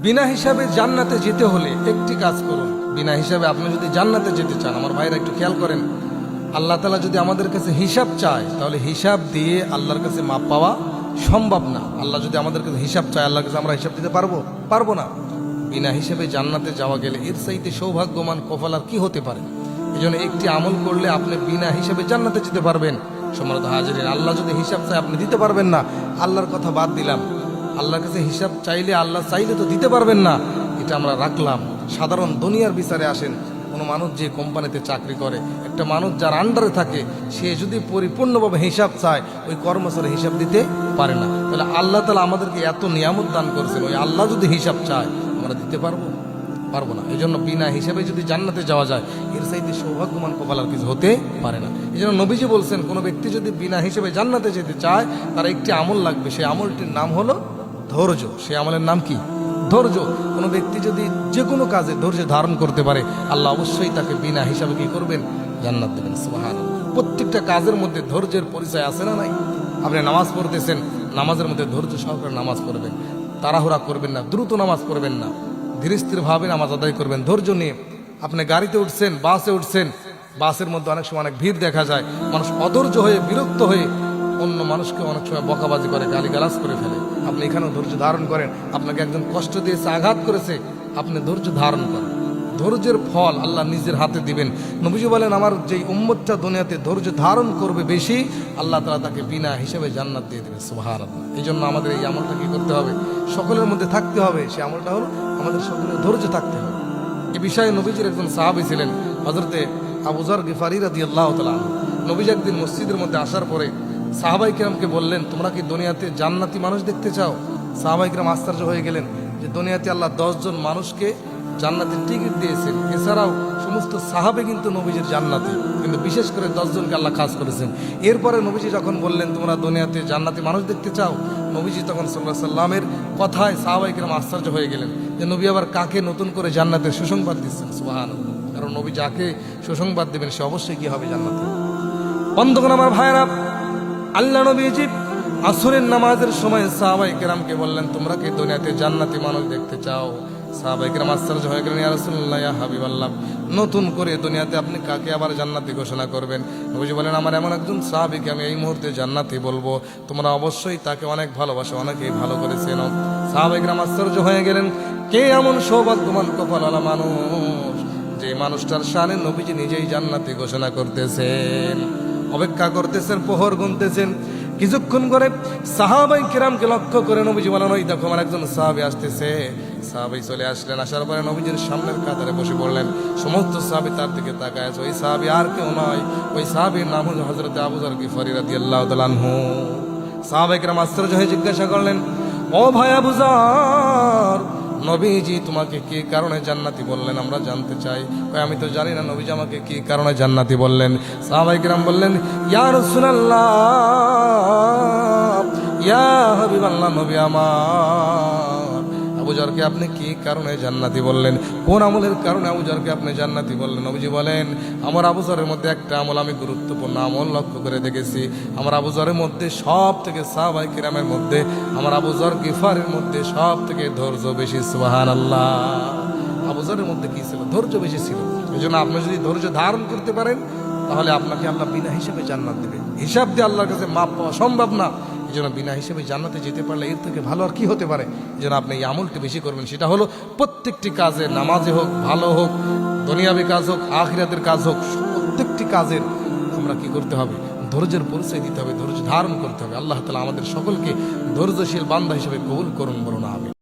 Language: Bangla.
বিনা হিসাবে জান্নাতে যেতে হলে একটি কাজ করুন। বিনা হিসাবে আপনি যদি জান্নাতে যেতে চান, আমার ভাইরা একটু খেয়াল করেন, আল্লাহ তাআলা যদি আমাদের কাছে হিসাব চায় তাহলে হিসাব দিয়ে আল্লাহর কাছে মাপ পাওয়া সম্ভব না। আল্লাহ যদি আমাদের কাছে হিসাব চায়, আল্লাহর কাছে আমরা হিসাব দিতে পারবো না। বিনা হিসাবে জান্নাতে যাওয়া গেলে এর চাইতে সৌভাগ্যবান কপাল আর কি হতে পারে? এই জন্য একটি আমল করলে আপনি বিনা হিসাবে জান্নাতে যেতে পারবেন। সম্মানিত হাজিরিন, আল্লাহ যদি হিসাব চায় আপনি দিতে পারবেন না, আল্লাহর কথা বাদ দিলাম। আল্লাহর কাছে হিসাব চাইলে, আল্লাহ চাইলে তো দিতে পারবেন না, এটা আমরা রাখলাম। সাধারণ দুনিয়ার বিচারে আসেন, কোনো মানুষ যে কোম্পানিতে চাকরি করে, একটা মানুষ যার আন্ডারে থাকে, সে যদি পরিপূর্ণভাবে হিসাব চায়, ওই কর্মচারী হিসাব দিতে পারে না। তাহলে আল্লাহ তাআলা আমাদেরকে এত নিয়ামত দান করেছেন, ওই আল্লাহ যদি হিসাব চায় আমরা দিতে পারবো না। এই জন্য বিনা হিসাবে যদি জান্নাতে যাওয়া যায়, এর চাইতে সৌভাগ্যবান কপাল আর কিছু হতে পারে না। এই জন্য নবীজি বলছেন, কোনো ব্যক্তি যদি বিনা হিসেবে জান্নাতে যেতে চায়, তার একটি আমল লাগবে, সেই আমলটির নাম হলো ধৈর্য। সেই আমলের নাম কি? ধৈর্য। কোনো ব্যক্তি যদি যে কোনো কাজে ধৈর্য ধারণ করতে পারে, আল্লাহ অবশ্যই তাকে বিনা হিসাবে কি করবেন? জান্নাত দেবেন। সুবহানাল্লাহ। প্রত্যেকটা কাজের মধ্যে ধৈর্যের পরিচয় আছে না নাই? আপনি নামাজ পড়তেছেন, নামাজের মধ্যে ধৈর্য সহকারে নামাজ পড়বেন, তাড়াহুড়া করবেন না, দ্রুত নামাজ পড়বেন না, ধীরে স্থিরভাবে নামাজ আদায় করবেন ধৈর্য নিয়ে। আপনি গাড়িতে উঠছেন, বাসে উঠছেন, বাসের মধ্যে অনেক সময় অনেক ভিড় দেখা যায়, মানুষ অধৈর্য হয়ে বিরক্ত হয়ে অন্য মানুষকে অনেক সময় বকাবাজি করে, গালিগালাজ করে ফেলে। আপনি এখানেও ধৈর্য ধারণ করেন। আপনাকে একজন কষ্ট দিয়েছে, আঘাত করেছে, আপনি ধৈর্য ধারণ করেন। ধৈর্যের ফল আল্লাহ নিজের হাতে দিবেন। নবীজি বলেন, আমার যেই উম্মতটা দুনিয়াতে ধৈর্য ধারণ করবে বেশি, আল্লাহ তাআলা তাকে বিনা হিসেবে জান্নাত দিয়ে দেবে। সুবহানাল্লাহ। এই জন্য আমাদের এই আমলটা কি করতে হবে? সকলের মধ্যে থাকতে হবে। সেই আমলটা হলো আমাদের সকলের ধৈর্য থাকতে হবে। এই বিষয়ে নবীজির একজন সাহাবী ছিলেন, হযরতে আবু যর গিফারী রাদিয়াল্লাহু তাআলা আনহু। নবীজি একদিন মসজিদের মধ্যে আসার পরে সাহাবায়ে কিরামকে বললেন, তোমরা কি দুনিয়াতে জান্নাতি মানুষ দেখতে চাও? সাহাবায়ে কিরাম আশ্চর্য হয়ে গেলেন যে দুনিয়াতে আল্লাহ 10 জন মানুষকে জান্নাতের টিকিট দিয়েছেন। এছাড়াও সমস্ত সাহাবে কিন্তু নবীজির জান্নাতি, কিন্তু বিশেষ করে 10 জনকে আল্লাহ খাস করেছেন। এরপরে নবীজি যখন বললেন, তোমরা দুনিয়াতে জান্নাতি মানুষ দেখতে চাও, নবীজি তখন সাল্লাল্লাহু আলাইহি সাল্লামের কথায় সাহাবায়ে কিরাম আশ্চর্য হয়ে গেলেন যে নবী আবার কাকে নতুন করে জান্নাতের সুসংবাদ দিচ্ছেন। সুবহানাল্লাহ। কারণ নবী যাকে সুসংবাদ দিবেন সে অবশ্যই কি হবে? জান্নাতে। বন্ধুগণ, আমার ভাইরা, আল্লাহ নবীজি আসরের নামাজের সময় সাহাবায়ে কিরামকে বললেন, তোমরা কি দুনিয়াতে জান্নাতি মানুষ দেখতে চাও? সাহাবায়ে কিরাম আশ্চর্য হয়ে গেলেন, ইয়া রাসূলুল্লাহ, ইয়া হাবিবাল্লাহ, নতুন করে দুনিয়াতে আপনি কাকে আবার জান্নাতি ঘোষণা করবেন? নবীজি বলেন, আমার এমন একজন সাহাবীকে আমি এই মুহূর্তে জান্নাতি বলবো, তোমরা অবশ্যই তাকে অনেক ভালোবাসো, অনেকেই ভালো করে চেনো। সাহাবায়ে কিরাম আশ্চর্য হয়ে গেলেন, কে এমন সৌভাগ্যবান কপালওয়ালা মানুষ যে মানুষটার শানে নবীজি নিজেই জান্নাতি ঘোষণা করতেছেন? অপেক্ষা করতেছেন, প্রহর গুনতেছেন। কিছুক্ষণ করে সাহাবায়ে কিরামকে লক্ষ্য করে নবীজি বলেন, ওই দেখো আমার একজন সাহাবী আসতেছে। সাহাবী চলে আসলেন, আসার পরে নবীজির সামনের কাতারে বসে পড়লেন। সমস্ত সাহাবী তার দিকে তাকায় আছে। ওই সাহাবী আর কেউ নয়, ওই সাহাবীর নাম হলো হযরত আবু যর গিফারী রাদিয়াল্লাহু তাআলা আনহু। সাহাবায়ে কিরাম আশ্চর্য হয়ে জিজ্ঞাসা করলেন, ও ভাই আবু যর, নবীজি তোমাকে কি কারণে জান্নাতি বললেন আমরা জানতে চাই। আমি তো জানি না নবীজি আমাকে কি কারণে জান্নাতি বললেন। সাহাবায়ে কিরাম বললেন, ইয়া রাসূলুল্লাহ, ইয়া হাবিবাল্লাহ, নবী আমার, আবু যরকে আপনি কি কারণে জান্নাতি বললেন? কোন আমলের কারণে আবু যরকে আপনি জান্নাতি বললেন? নবীজি বলেন, আমার আবু যরের মধ্যে একটা আমল আমি গুরুত্বপূর্ণ আমল লক্ষ্য করে দেখেছি। আমার আবু যরের মধ্যে সব থেকে, সাহাবায়ে কিরামের মধ্যে আমার আবু যর গিফারের মধ্যে সব থেকে ধৈর্য বেশি। সুবহানাল্লাহ। আবু যরের মধ্যে কি ছিল? ধৈর্য বেশি ছিল। এই জন্য আপনি যদি ধৈর্য ধারণ করতে পারেন, তাহলে আপনাকে আল্লাহ বিনা হিসেবে জান্নাত দেবে। হিসাব দিয়ে আল্লাহর কাছে মাপ পাওয়া সম্ভব না। এই জন্য বিনা হিসেবে জান্নাতে যেতে পারলে এর থেকে ভালো আর কি হতে পারে? এই জন্য আপনি এই আমলটি বেশি করবেন। সেটা হলো প্রত্যেকটি কাজে, নামাজে হোক, ভালো হোক, দুনিয়াবি কাজ হোক, আখিরাতের কাজ হোক, প্রত্যেকটি কাজের আমরা কি করতে হবে? ধৈর্যের পরিচয় দিতে হবে, ধৈর্য ধারণ করতে হবে। আল্লাহ তাআলা আমাদের সকলকে ধৈর্যশীল বান্দা হিসেবে কবুল করুন, বলুন আমিন।